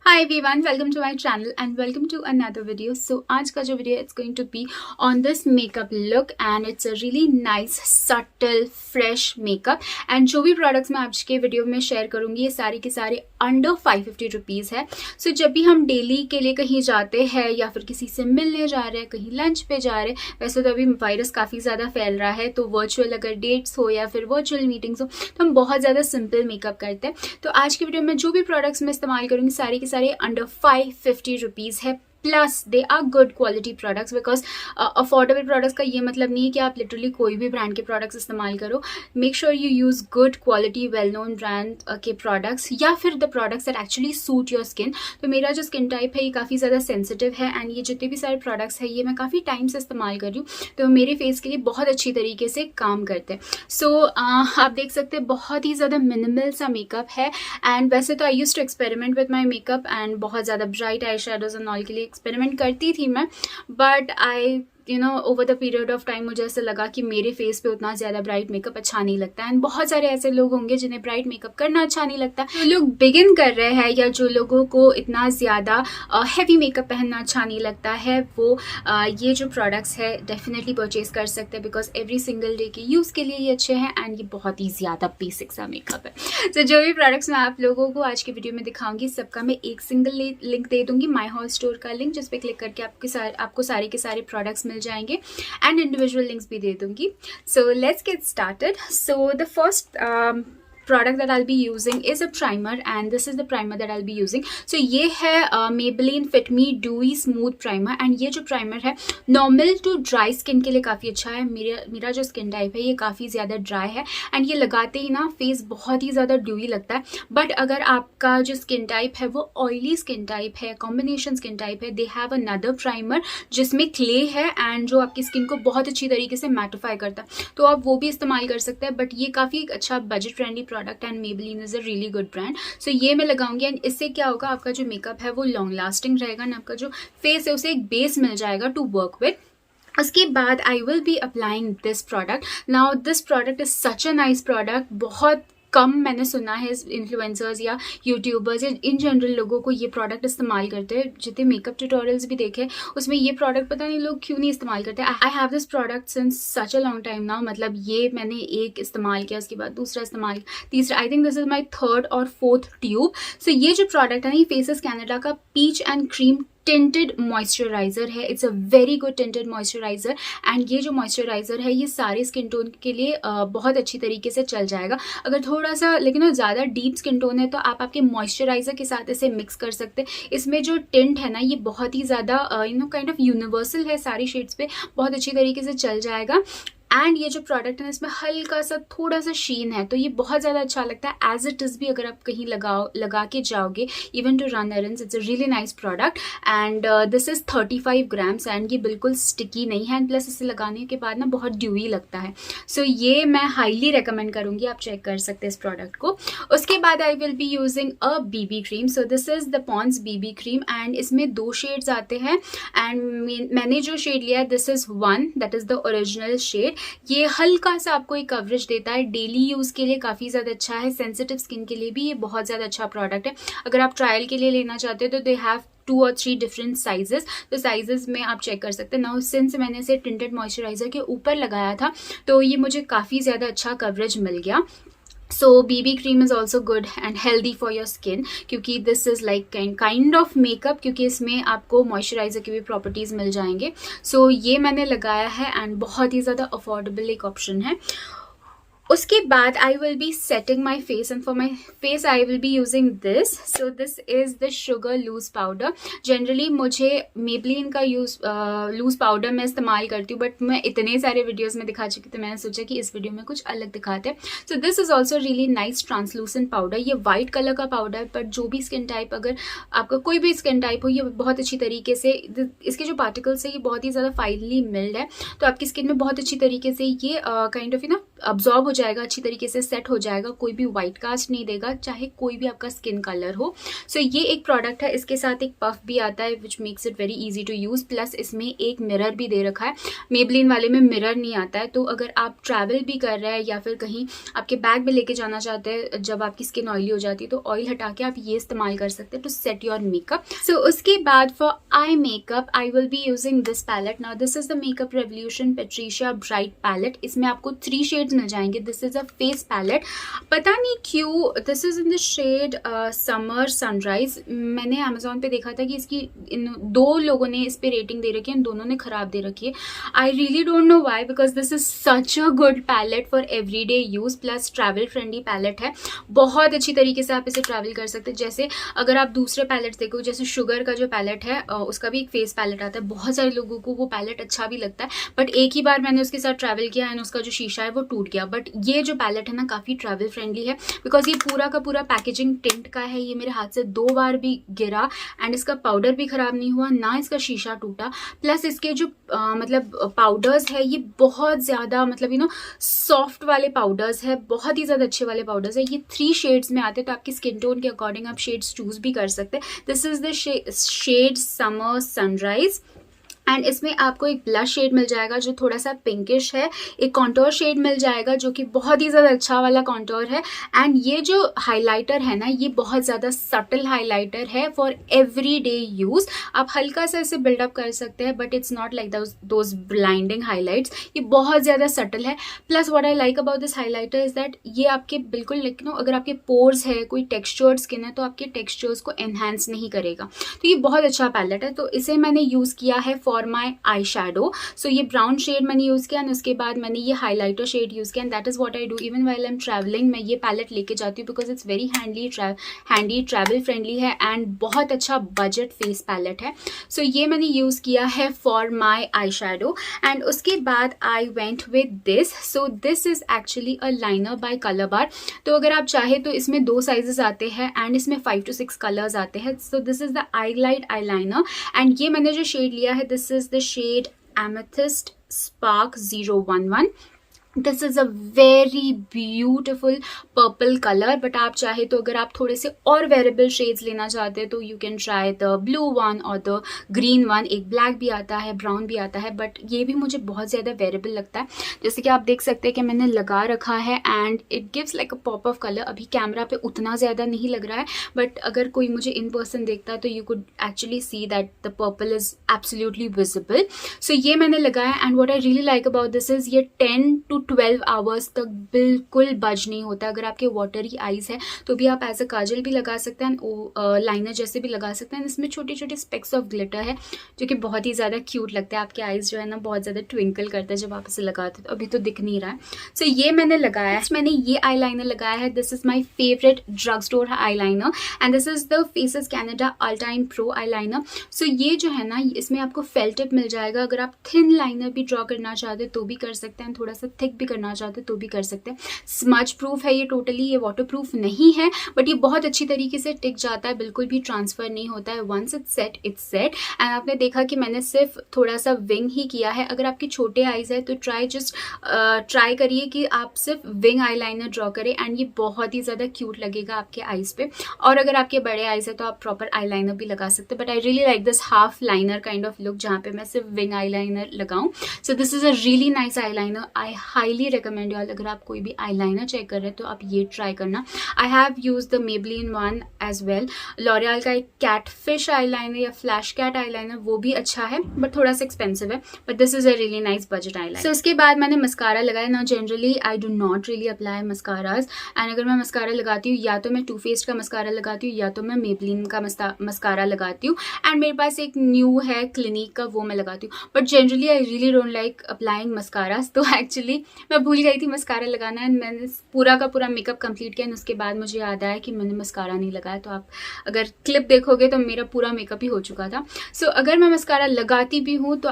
Hi everyone, welcome to my channel and welcome to another video. So आज का जो video it's going to be on this makeup look and it's a really nice subtle fresh makeup and जो भी products मैं आज के video में share करूँगी ये सारे के सारे under 550 रुपीज़ है. So जब भी हम डेली के लिए कहीं जाते हैं या फिर किसी से मिलने जा रहे हैं, कहीं लंच पे जा रहे हैं, वैसे तो अभी वायरस काफ़ी ज़्यादा फैल रहा है, तो वर्चुअल अगर डेट्स हो या फिर वर्चुअल मीटिंग्स हो तो हम बहुत ज़्यादा सिंपल मेकअप करते हैं. तो आज की वीडियो में जो भी प्रोडक्ट्स मैं इस्तेमाल करूँगी सारे के सारे अंडर 550 रुपीज़ है. Plus they are good quality products because affordable products का ये मतलब नहीं है कि आप लिटरली कोई भी ब्रांड के प्रोडक्ट्स इस्तेमाल करो. Make sure you use good quality well known brand के प्रोडक्ट्स या फिर the products that actually suit your skin. तो मेरा जो स्किन टाइप है ये काफ़ी ज़्यादा सेंसिटिव है एंड ये जितने भी सारे प्रोडक्ट्स हैं ये मैं काफ़ी टाइम से इस्तेमाल कर रही हूँ, तो मेरे फेस के लिए बहुत अच्छी तरीके से काम करते हैं. सो आप देख सकते हैं बहुत ही ज़्यादा मिनिमल सा मेकअप है. एंड वैसे तो I use to experiment with my makeup and बहुत ज़्यादा bright eye shadows and all के लिए एक्सपेरिमेंट करती थी मैं, but I over the period of time मुझे ऐसा लगा कि मेरे फेस पे उतना ज़्यादा ब्राइट मेकअप अच्छा नहीं लगता है. एंड बहुत सारे ऐसे लोग होंगे जिन्हें ब्राइट मेकअप करना अच्छा नहीं लगता. जो लोग बिगिन कर रहे हैं या जो लोगों को इतना ज़्यादा हैवी मेकअप पहनना अच्छा नहीं लगता है वो ये जो प्रोडक्ट्स है डेफिनेटली परचेज कर सकते हैं बिकॉज एवरी सिंगल डे के यूज़ के लिए ये अच्छे हैं एंड ये बहुत ही ज़्यादा बेसिक सा मेकअप है. तो जो भी प्रोडक्ट्स मैं आप लोगों को आज की वीडियो में दिखाऊंगी सबका मैं एक सिंगल लिंक दे दूंगी, माई हॉल स्टोर का लिंक, जिस पे क्लिक करके आपको सारे के सारे प्रोडक्ट्स मिल जाएंगे एंड इंडिविजुअल लिंक्स भी दे दूंगी. So let's get started. So the first product that I'll be using is a primer and this is the primer that I'll be using. So ये है Maybelline Fit Me Dewy Smooth Primer and ये जो primer है normal to dry skin के लिए काफ़ी अच्छा है. मेरा जो स्किन टाइप है ये काफ़ी ज़्यादा ड्राई है एंड ये लगाते ही ना फेस बहुत ही ज़्यादा ड्यूई लगता है. बट अगर आपका जो स्किन टाइप है वो ऑयली स्किन टाइप है, कॉम्बिनेशन स्किन टाइप है, दे हैव अनदर प्राइमर जिसमें क्ले है एंड जो आपकी स्किन को बहुत अच्छी तरीके से मैटिफाई करता है, तो आप वो भी इस्तेमाल कर सकते हैं. बट ये काफ़ी अच्छा budget friendly product and Maybelline is a really good brand. So ये मैं लगाऊंगी एंड इससे क्या होगा, आपका जो मेकअप है वो लॉन्ग लास्टिंग रहेगा एंड आपका जो फेस है उसे एक बेस मिल जाएगा टू वर्क विद. उसके बाद I will be applying this product. Now this product is such a nice product. बहुत कम मैंने सुना है इन्फ्लुएंसर्स या यूट्यूबर्स या इन जनरल लोगों को ये प्रोडक्ट इस्तेमाल करते हैं. जितने मेकअप ट्यूटोरियल्स भी देखे उसमें ये प्रोडक्ट पता नहीं लोग क्यों नहीं इस्तेमाल करते. I have this product since such a long time now. मतलब ये मैंने एक इस्तेमाल किया, उसके बाद दूसरा इस्तेमाल, तीसरा, I think this is my third और फोर्थ ट्यूब. सो ये जो प्रोडक्ट है ना ये फेसेस कैनेडा का peach and cream tinted moisturiser है. It's a very good tinted moisturiser and ये जो मॉइस्चराइजर है ये सारे स्किन टोन के लिए बहुत अच्छी तरीके से चल जाएगा. अगर थोड़ा सा लेकिन ज़्यादा डीप स्किन टोन है तो आप आपके मॉइस्चराइजर के साथ इसे मिक्स कर सकते हैं. इसमें जो टिंट है ना ये बहुत ही ज़्यादा काइंड ऑफ यूनिवर्सल है, सारी शेड्स पे बहुत अच्छी तरीके से चल जाएगा. एंड ये जो प्रोडक्ट है इसमें हल्का सा थोड़ा सा शीन है तो ये बहुत ज़्यादा अच्छा लगता है. एज इट इज़ भी अगर आप कहीं लगा के जाओगे even to run errands, it's a really nice product and this is 35 grams and ये बिल्कुल स्टिकी नहीं है एंड प्लस इसे लगाने के बाद ना बहुत ड्यूई लगता है. सो ये मैं हाईली रिकमेंड करूँगी, आप चेक कर सकते हैं इस प्रोडक्ट को. उसके बाद I will be using a BB cream. So this is the Pond's BB cream and इसमें 2 शेड्स आते हैं एंड मैंने जो शेड लिया है this is 1, that is the original shade. ये हल्का सा आपको एक कवरेज देता है, डेली यूज़ के लिए काफ़ी ज़्यादा अच्छा है, सेंसिटिव स्किन के लिए भी ये बहुत ज़्यादा अच्छा प्रोडक्ट है. अगर आप ट्रायल के लिए लेना चाहते हो तो दे हैव 2 और 3 डिफरेंट साइजेस, तो साइजेस में आप चेक कर सकते हैं. नाउ सिंस मैंने इसे टिंटेड मॉइस्चराइजर के ऊपर लगाया था तो ये मुझे काफ़ी ज़्यादा अच्छा कवरेज मिल गया. सो BB cream is also good and healthy for your skin क्योंकि this is like kind of makeup क्योंकि इसमें आपको मॉइस्चराइजर की भी प्रॉपर्टीज़ मिल जाएंगे. सो ये मैंने लगाया है एंड बहुत ही ज़्यादा अफोर्डेबल एक ऑप्शन है. उसके बाद I will be setting my face and for my face I will be using this. So this is the Sugar loose powder. Generally मुझे Maybelline का लूज पाउडर मैं इस्तेमाल करती हूँ बट मैं इतने सारे वीडियोस में दिखा चुकी थी, मैंने सोचा कि इस वीडियो में कुछ अलग दिखाते हैं. So this is also really nice translucent powder. ये वाइट कलर का पाउडर है बट जो भी स्किन टाइप, अगर आपका कोई भी स्किन टाइप हो, ये बहुत अच्छी तरीके से इसके जो पार्टिकल्स है ये बहुत ही ज़्यादा फाइनली मिल्ड है तो आपकी स्किन में बहुत अच्छी तरीके से ये काइंड ऑफ अब्जॉर्ब हो जाएगा, अच्छी तरीके से सेट हो जाएगा, कोई भी वाइट कास्ट नहीं देगा, चाहे कोई भी आपका स्किन कलर हो। सो ये एक प्रोडक्ट है, इसके साथ एक पफ भी आता है which makes it very easy to use, plus इसमें एक मिरर भी दे रखा है। मेबलिन वाले में मिरर नहीं आता है, तो अगर आप ट्रैवल भी कर रहे हैं या फिर कहीं आपके बैग में लेके जाना चाहते हैं जब आपकी स्किन ऑयली हो जाती है, तो ऑयल हटा के आप ये इस्तेमाल कर सकते हैं to set your makeup. So उसके बाद for eye makeup I will be using this palette. Now this is the Makeup Revolution Patricia Bright palette. इसमें आपको 3 शेड्स मिल जाएंगे। This is a face palette, पता नहीं क्यों this is in the shade summer sunrise. मैंने Amazon पे देखा था कि इसकी इन 2 लोगों ने इस पे रेटिंग दे रखी है, इन दोनों ने खराब दे रखी है। I really don't know why, because this is such a good palette for everyday use, plus travel friendly palette है। बहुत अच्छी तरीके से आप इसे ट्रैवल कर सकते हैं। जैसे अगर आप दूसरे पैलेट्स देखो, जैसे शुगर का जो पैलेट है उसका भी एक फेस पैलेट आता है, बहुत सारे लोगों को वो पैलेट अच्छा भी लगता है, बट एक ही बार मैंने उसके साथ ट्रैवल किया एंड उसका जो शीशा है वो टूट गया। बट ये जो पैलेट है ना काफ़ी ट्रैवल फ्रेंडली है, बिकॉज ये पूरा का पूरा पैकेजिंग टिंट का है। ये मेरे हाथ से 2 बार भी गिरा एंड इसका पाउडर भी खराब नहीं हुआ, ना इसका शीशा टूटा। प्लस इसके जो मतलब पाउडर्स है ये बहुत ज़्यादा मतलब सॉफ्ट वाले पाउडर्स है, बहुत ही ज़्यादा अच्छे वाले पाउडर्स है। ये 3 शेड्स में आते हैं, तो आपकी स्किन टोन के अकॉर्डिंग आप शेड्स चूज भी कर सकते हैं। This is the shade summer sunrise and इसमें आपको एक ब्लश शेड मिल जाएगा जो थोड़ा सा पिंकिश है, एक कॉन्टोर शेड मिल जाएगा जो कि बहुत ही ज़्यादा अच्छा वाला कॉन्टोर है, एंड ये जो हाइलाइटर है ना ये बहुत ज़्यादा सटल हाइलाइटर है फॉर एवरी डे यूज़। आप हल्का सा इसे बिल्डअप कर सकते हैं, but it's not like those blinding highlights. ये बहुत ज़्यादा सटल है। Plus what I like about this highlighter is that ये आपके बिल्कुल अगर आपके पोर्स है, कोई टेक्सचर्ड स्किन है, तो आपके टेक्सचर्स को एनहांस नहीं करेगा। तो ये बहुत अच्छा पैलेट है। तो इसे मैंने यूज़ किया है for my eye shadow. So ये ब्राउन शेड मैंने यूज़ किया एंड उसके बाद मैंने ये हाईलाइटर शेड यूज़ किया, and that is what I do even while I am travelling. मैं ये पैलेट लेके जाती हूँ because it's very handy travel friendly है एंड बहुत अच्छा बजट फेस पैलेट है। सो ये मैंने यूज़ किया है for my eye shadow. And उसके बाद I went with this. So this is actually a liner by Colorbar. तो अगर आप चाहे तो इसमें 2 साइजेस आते हैं एंड इसमें 5 to 6 कलर्स आते हैं। So this is the I glide eye liner and ये मैंने जो शेड लिया है this is the shade Amethyst Spark 011। This is a very beautiful purple colour, but आप चाहे तो अगर आप थोड़े से और वेरिएबल शेड्स लेना चाहते हैं तो you can try the blue one और द ग्रीन वन। एक ब्लैक भी आता है, ब्राउन भी आता है, बट ये भी मुझे बहुत ज़्यादा वेरिएबल लगता है। जैसे कि आप देख सकते हैं कि मैंने लगा रखा है and it gives like a pop of colour. अभी कैमरा पे उतना ज़्यादा नहीं लग रहा है, बट अगर कोई मुझे इन पर्सन देखता है तो you could actually see that the purple is absolutely visible. So ये मैंने लगाया and what I really like about this is ये 10 to 12 आवर्स तक बिल्कुल बज नहीं होता। अगर आपके वाटरी आईज है तो भी आप एज अ काजल भी लगा सकते हैं, लाइनर जैसे भी लगा सकते हैं। इसमें छोटे छोटे स्पेक्स ऑफ ग्लिटर है जो कि बहुत ही ज़्यादा क्यूट लगता है। आपके आईज जो है ना बहुत ज़्यादा ट्विंकल करता है जब आप इसे लगाते हो। तो अभी तो दिख नहीं रहा है। सो ये मैंने लगाया है। मैंने ये आई लाइनर लगाया है। This is my favourite drugstore eyeliner and this is the Faces Canada all time pro eyeliner. So ये जो है ना इसमें आपको फेल टिप मिल जाएगा। अगर आप थिन लाइनर भी ड्रॉ करना चाहते तो भी कर सकते हैं, थोड़ा सा थिक भी करना चाहते तो भी कर सकते हैं। स्मज प्रूफ है ये टोटली, ये वाटर प्रूफ नहीं है, बट ये बहुत अच्छी तरीके से टिक जाता है, बिल्कुल भी ट्रांसफर नहीं होता है। Once it's set it's set. And आपने देखा कि मैंने सिर्फ थोड़ा सा विंग ही किया है। अगर आपके छोटे आईज है तो ट्राई करिए कि आप सिर्फ विंग आईलाइनर ड्रॉ करें एंड ये बहुत ही ज़्यादा क्यूट लगेगा आपके आईज पे। और अगर आपके बड़े आईज है तो आप प्रॉपर आईलाइनर भी लगा सकते हैं, but I really like this half liner kind of look जहाँ पे मैं सिर्फ विंग आईलाइनर लगाऊं। सो this is a really nice eyeliner. I highly recommend you all, अगर आप कोई भी आईलाइनर चेक कर रहे हैं तो आप ये ट्राई करना। I have use the Maybelline one as well. L'Oreal का एक कैटफिश आईलाइनर या फ्लैश कैट आईलाइनर, वो भी अच्छा है बट थोड़ा सा एक्सपेंसिव है, but this is a really nice budget eyeliner. So उसके बाद मैंने मस्कारा लगाया ना। Generally I do not really apply mascaras and अगर मैं मस्कारा लगाती हूँ या तो मैं टू फेस्ड का मस्कारा लगाती हूँ या तो मैं मेबलिन का मस्कारा लगाती हूँ। एंड मेरे पास एक न्यू है क्लिनिक का, वो मैं लगाती हूँ, but generally I really don't like applying mascaras. तो एक्चुअली मैं भूल गई थी मस्कारा लगाना है। मैंने पूरा का पूरा मेकअप कंप्लीट किया, उसके बाद मुझे याद आया कि मैंने मस्कारा नहीं लगाया। तो आप अगर क्लिप देखोगे तो मेरा पूरा मेकअप ही हो चुका था। सो अगर मैं मस्कारा लगाती भी हूँ तो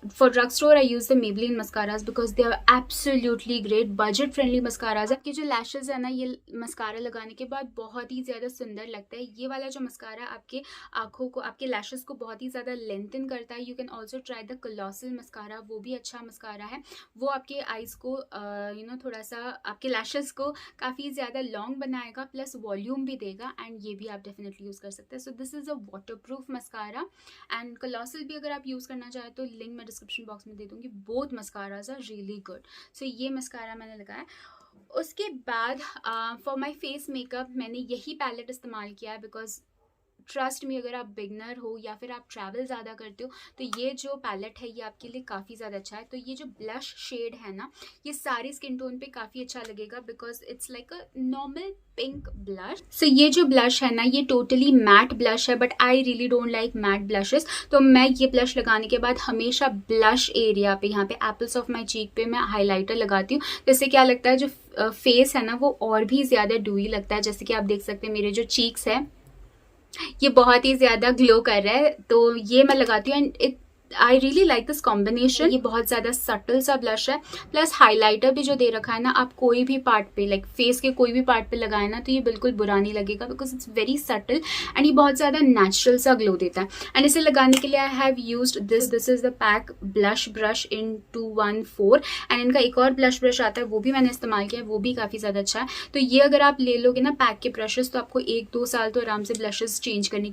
for drugstore I use the Maybelline mascaras because they are absolutely great, budget friendly mascaras. आपके जो लैशेज है ना ये मस्कारा लगाने के बाद बहुत ही ज्यादा सुंदर लगता है। ये वाला जो मस्कारा आपके आंखों को, आपके लैशेज को बहुत ही ज्यादा लेंथन करता है। You can also try the colossal mascara, वो भी अच्छा मस्कारा है। वो आपके आईज को थोड़ा सा आपके लैशेस को काफ़ी ज़्यादा लॉन्ग बनाएगा, प्लस वॉल्यूम भी देगा, एंड ये भी आप डेफिनेटली यूज़ कर सकते हैं. So this is a waterproof mascara, and Colossal भी अगर आप यूज़ करना चाहें तो लिंक मैं डिस्क्रिप्शन बॉक्स में दे दूँगी. Both mascaras are really good. So ये मस्कारा मैंने लगाया. उसके बाद फॉर माई फेस मेकअप मैंने यही पैलेट इस्तेमाल किया है, बिकॉज ट्रस्ट में अगर आप बिगनर हो या फिर आप ट्रैवल ज़्यादा करते हो तो ये जो पैलेट है ये आपके लिए काफ़ी ज़्यादा अच्छा है. तो ये जो ब्लश शेड है ना, ये सारी स्किन टोन पे काफ़ी अच्छा लगेगा, because it's like a normal pink blush. So ये जो ब्लश है ना, ये टोटली मैट ब्लश है, but I really don't like matte blushes. तो मैं ये ब्लश लगाने के बाद हमेशा ब्लश एरिया पे, यहाँ पे एप्पल्स ऑफ माई चीक पे मैं हाईलाइटर लगाती हूँ. तो इससे क्या लगता है, जो फेस है ना वो और भी ज़्यादा डूई लगता है. जैसे कि आप देख सकते हैं मेरे जो चीक्स है ये बहुत ही ज़्यादा ग्लो कर रहा है. तो ये मैं लगाती हूँ, and I really like this combination. ये बहुत ज़्यादा सटल सा ब्लश है, प्लस हाइलाइटर भी जो दे रखा है ना, आप कोई भी पार्ट पे लाइक फेस के कोई भी पार्ट पे लगाए ना तो ये बिल्कुल बुरा नहीं लगेगा, because it's very subtle and ये बहुत ज़्यादा नेचुरल सा ग्लो देता है. एंड इसे लगाने के लिए आई have used this is the pack blush brush in 214, and इनका एक और ब्लश ब्रश आता है वो भी मैंने इस्तेमाल किया है, वो भी काफ़ी ज़्यादा अच्छा है. तो ये अगर आप ले लोगे ना पैक के ब्रशेस तो आपको 1-2 साल तो आराम से ब्रशेस चेंज करने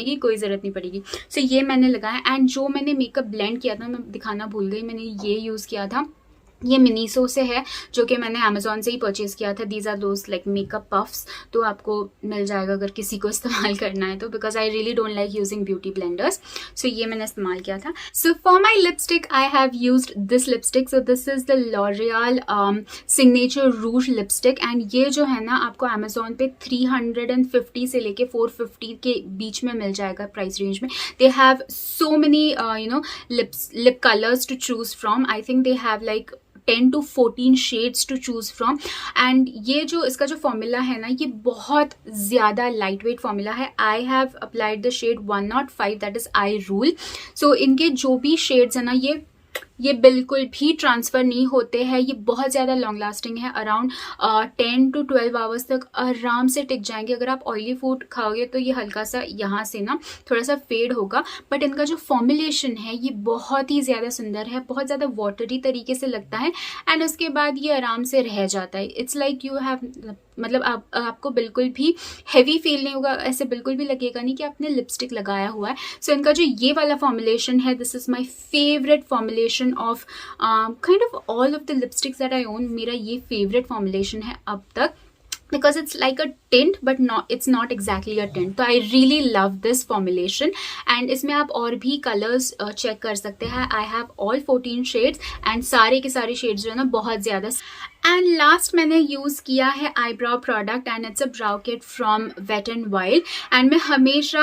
की कोई ज़रूरत नहीं पड़ेगी. सो ये मैंने लगाया. एंड जो मैंने मेकअप ब्लेंड किया था, मैं दिखाना भूल गई, मैंने ये यूज़ किया था. ये मिनीसो से है, जो कि मैंने अमेजोन से ही परचेज़ किया था. These are those like makeup puffs, तो आपको मिल जाएगा अगर किसी को इस्तेमाल करना है तो, because I really don't like using beauty blenders. So ये मैंने इस्तेमाल किया था. So for my lipstick I have used this lipstick. So this is the L'Oreal signature rouge lipstick, and ये जो है ना आपको अमेजोन पे 350 से लेके 450 के बीच में मिल जाएगा प्राइस रेंज में. They have so many lip colours to choose from. I think they have like 10 to 14 shades to choose from. And ये जो इसका जो फॉर्मूला है ना, ये बहुत ज़्यादा लाइट वेट फॉर्मूला है. I have applied the shade 105, that is I rule. सो इनके जो भी शेड्स है ना, ये बिल्कुल भी ट्रांसफ़र नहीं होते हैं. ये बहुत ज़्यादा लॉन्ग लास्टिंग है, अराउंड 10 to 12 आवर्स तक आराम से टिक जाएंगे. अगर आप ऑयली फूड खाओगे तो ये हल्का सा यहाँ से ना थोड़ा सा फेड होगा, बट इनका जो फॉर्मुलेशन है ये बहुत ही ज़्यादा सुंदर है, बहुत ज़्यादा वाटरी तरीके से लगता है, एंड उसके बाद ये आराम से रह जाता है. इट्स लाइक यू हैव, मतलब आपको बिल्कुल भी हैवी फील नहीं होगा, ऐसे बिल्कुल भी लगेगा नहीं कि आपने लिपस्टिक लगाया हुआ है. सो इनका जो ये वाला फॉर्मुलेशन है, this is my favourite formulation of kind of all of the lipsticks that I own. मेरा ये फेवरेट फॉर्मुलेशन है अब तक, because it's like a tint but it's not exactly a tint. तो I really love this formulation, and इसमें आप और भी colors check कर सकते हैं. I have all 14 shades, and सारे के सारे shades जो है ना बहुत ज़्यादा. एंड लास्ट मैंने यूज़ किया है eyebrow product, and it's a brow kit from Wet and Wild. And मैं हमेशा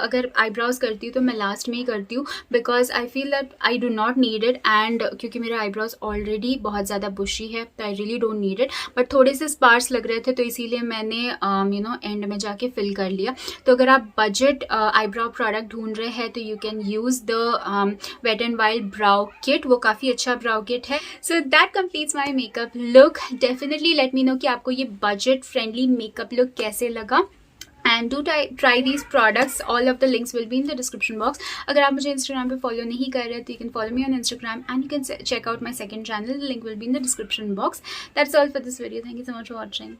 अगर आईब्राउज करती हूँ तो मैं लास्ट में ही करती हूँ, because I feel that I do not need it. And क्योंकि मेरे आईब्राउज ऑलरेडी बहुत ज़्यादा बुशी है तो आई really don't need it, but थोड़े से स्पार्स लग रहे थे तो इसीलिए मैंने एंड में जाके फिल कर लिया. तो अगर आप बजट आईब्राउ प्रोडक्ट ढूंढ रहे हैं तो you can use the Wet and Wild brow kit. वो काफ़ी अच्छा ब्राउ किट है. So that completes my makeup look. Definitely let me know कि आपको ये बजट फ्रेंडली मेकअप लुक कैसे लगा. And do try these products. All of the links will be in the description box. अगर आप मुझे Instagram पे फॉलो नहीं कर रहे तो you can follow me on Instagram, and you can check out my second channel. The link will be in the description box. That's all for this video. Thank you so much for watching.